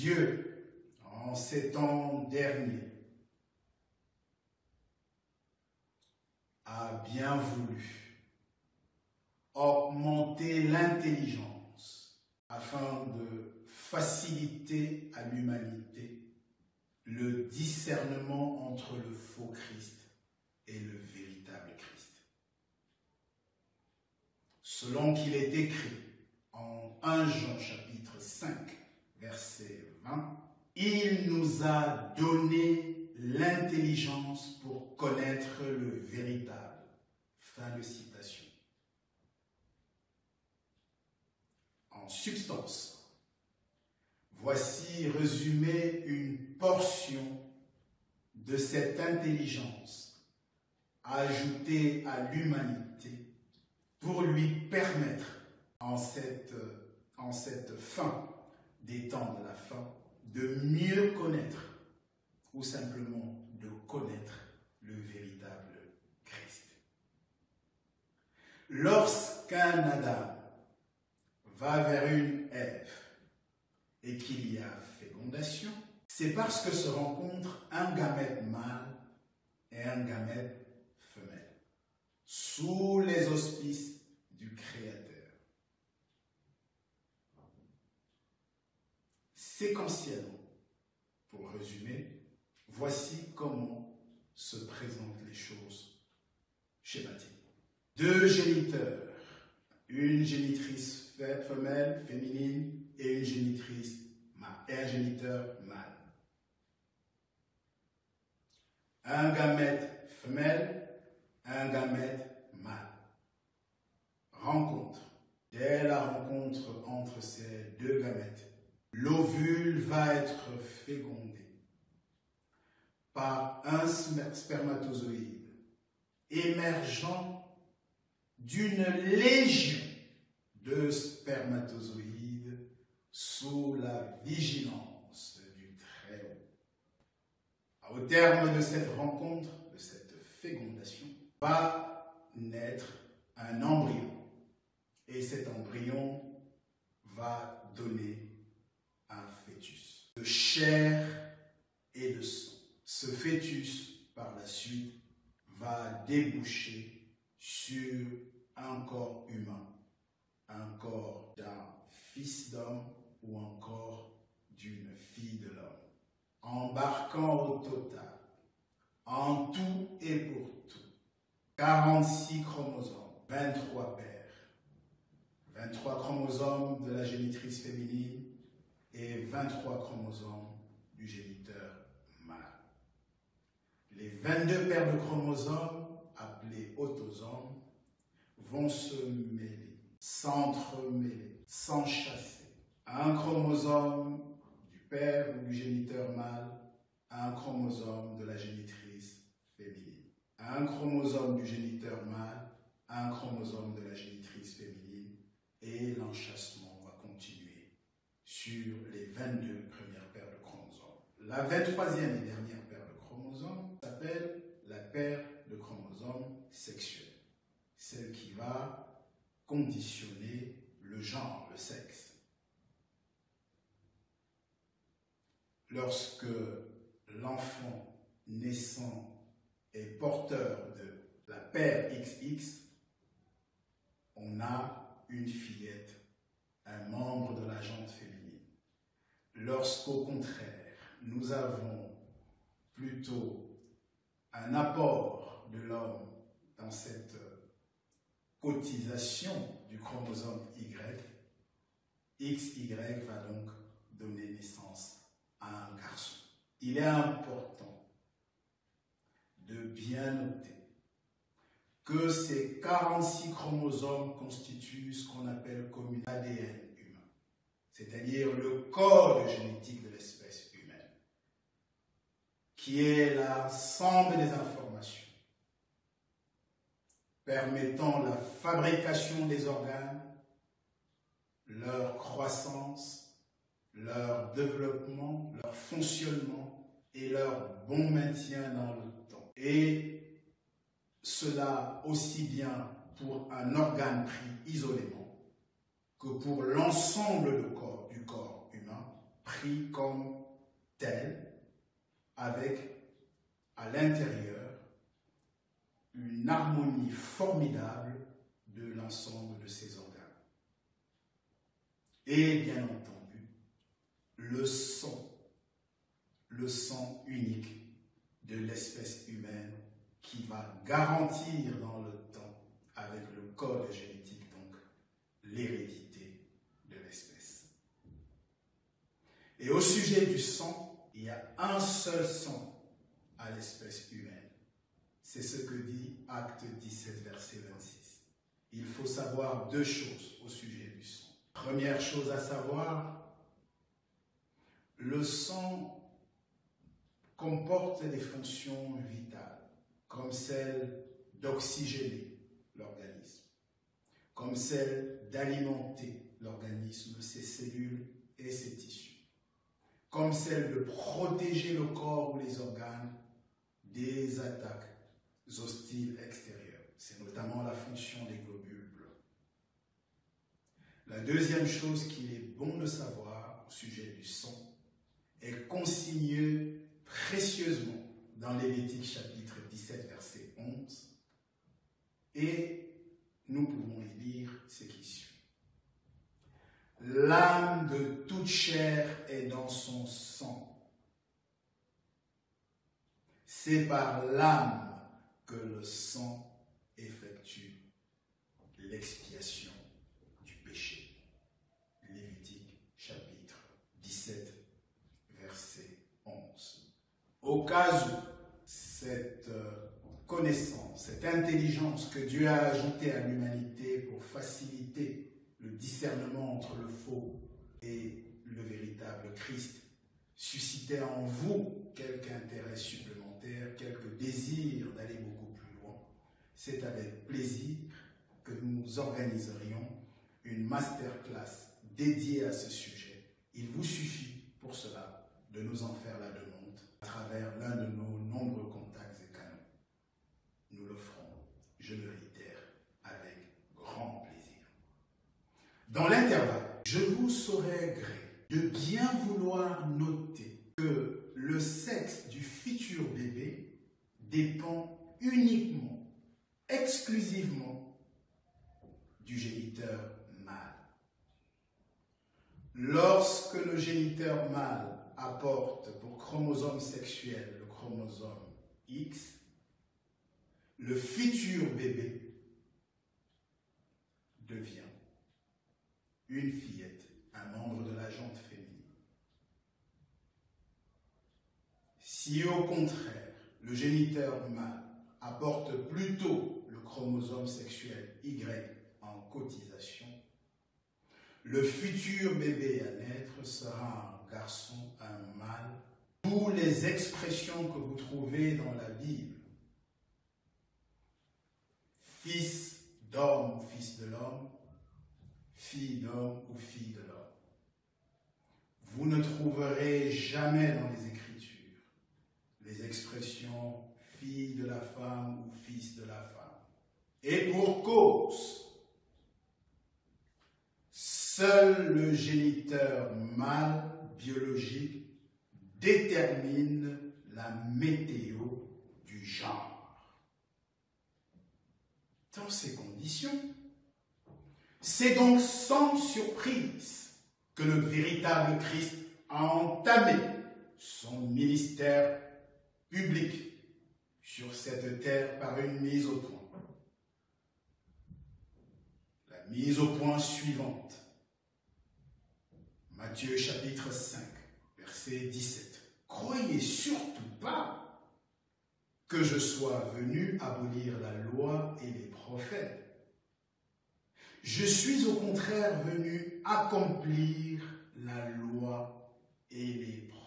Dieu, en ces temps derniers, a bien voulu augmenter l'intelligence afin de faciliter à l'humanité le discernement entre le faux Christ et le véritable Christ. Selon qu'il est écrit en 1 Jean chapitre 5, verset 20, « Il nous a donné l'intelligence pour connaître le véritable. » Fin de citation. En substance, voici résumé une portion de cette intelligence ajoutée à l'humanité pour lui permettre, en cette fin des temps de la fin, de mieux connaître, ou simplement de connaître le véritable Christ. Lorsqu'un Adam va vers une Ève et qu'il y a fécondation, c'est parce que se rencontrent un gamète mâle et un gamète femelle, sous les auspices du Créateur. Séquentiellement, pour résumer, voici comment se présentent les choses schématiques. 2 géniteurs, une génitrice femelle, féminine, et une génitrice mâle, et un géniteur mâle. Un gamète femelle, un gamète mâle. Rencontre. Dès la rencontre entre ces 2 gamètes, l'ovule va être fécondé par un spermatozoïde émergeant d'une légion de spermatozoïdes sous la vigilance du Très-Haut. Au terme de cette rencontre, de cette fécondation, va naître un embryon. Et cet embryon va donner un fœtus de chair et de sang. Ce fœtus, par la suite, va déboucher sur un corps humain, un corps d'un fils d'homme ou encore d'une fille de l'homme, embarquant au total, en tout et pour tout, 46 chromosomes, 23 paires, 23 chromosomes de la génitrice féminine et 23 chromosomes du géniteur mâle. Les 22 paires de chromosomes, appelés autosomes, vont se mêler, s'entremêler, s'enchasser. Un chromosome du père ou du géniteur mâle, un chromosome de la génitrice féminine. Un chromosome du géniteur mâle, un chromosome de la génitrice féminine, et l'enchassement va continuer sur les 22 premières paires de chromosomes. La 23e et dernière paire de chromosomes s'appelle la paire de chromosomes sexuels, celle qui va conditionner le genre, le sexe. Lorsque l'enfant naissant est porteur de la paire XX, on a une fillette, un membre de la jante féminine. Lorsqu'au contraire, nous avons plutôt un apport de l'homme dans cette cotisation du chromosome Y, XY va donc donner naissance à un garçon. Il est important de bien noter que ces 46 chromosomes constituent ce qu'on appelle comme une ADN humain, c'est-à-dire le code génétique de l'espèce humaine, qui est l'ensemble des informations permettant la fabrication des organes, leur croissance, leur développement, leur fonctionnement et leur bon maintien dans le temps. Et cela aussi bien pour un organe pris isolément que pour l'ensemble du corps humain pris comme tel, avec à l'intérieur une harmonie formidable de l'ensemble de ces organes. Et bien entendu, le sang unique de l'espèce humaine qui va garantir dans le temps, avec le code génétique, donc l'hérédité de l'espèce. Et au sujet du sang, il y a un seul sang à l'espèce humaine. C'est ce que dit Acte 17, verset 26. Il faut savoir deux choses au sujet du sang. Première chose à savoir, le sang comporte des fonctions vitales, comme celle d'oxygéner l'organisme, comme celle d'alimenter l'organisme, ses cellules et ses tissus, comme celle de protéger le corps ou les organes des attaques hostiles extérieures. C'est notamment la fonction des globules blancs. La deuxième chose qu'il est bon de savoir au sujet du sang est consignée précieusement dans Lévitique chapitre 17, verset 11, et nous pouvons y lire ce qui suit. L'âme de toute chair est dans son sang. C'est par l'âme que le sang effectue l'expiation du péché. Lévitique chapitre 17, verset 11. Au cas où cette connaissance, cette intelligence que Dieu a ajoutée à l'humanité pour faciliter le discernement entre le faux et le véritable Christ suscitait en vous quelque intérêt supplémentaire, quelque désir d'aller beaucoup plus loin, c'est avec plaisir que nous organiserions une masterclass dédiée à ce sujet. Il vous suffit pour cela de nous en faire la demande à travers l'un de nos nombreux contacts et canaux. Nous le ferons, je le réitère, avec grand plaisir. Dans l'intervalle, je vous saurai gré de bien vouloir noter que le sexe du futur bébé dépend uniquement, exclusivement du géniteur mâle. Lorsque le géniteur mâle apporte pour chromosome sexuel le chromosome X, le futur bébé devient une fillette, un membre de la jante féminine. Si au contraire, le géniteur mâle apporte plutôt le chromosome sexuel Y en cotisation, le futur bébé à naître sera un garçon, un mâle, d'où les expressions que vous trouvez dans la Bible. Fils d'homme, fils de l'homme, fille d'homme ou fille de l'homme. Vous ne trouverez jamais dans les Écritures les expressions fille de la femme ou fils de la femme. Et pour cause, seul le géniteur mâle biologique détermine la météo du genre. Dans ces conditions, c'est donc sans surprise que le véritable Christ a entamé son ministère public sur cette terre par une mise au point. La mise au point suivante. Matthieu chapitre 5, verset 17. Croyez surtout pas que je sois venu abolir la loi et les prophètes. Je suis au contraire venu accomplir la loi et les prophètes.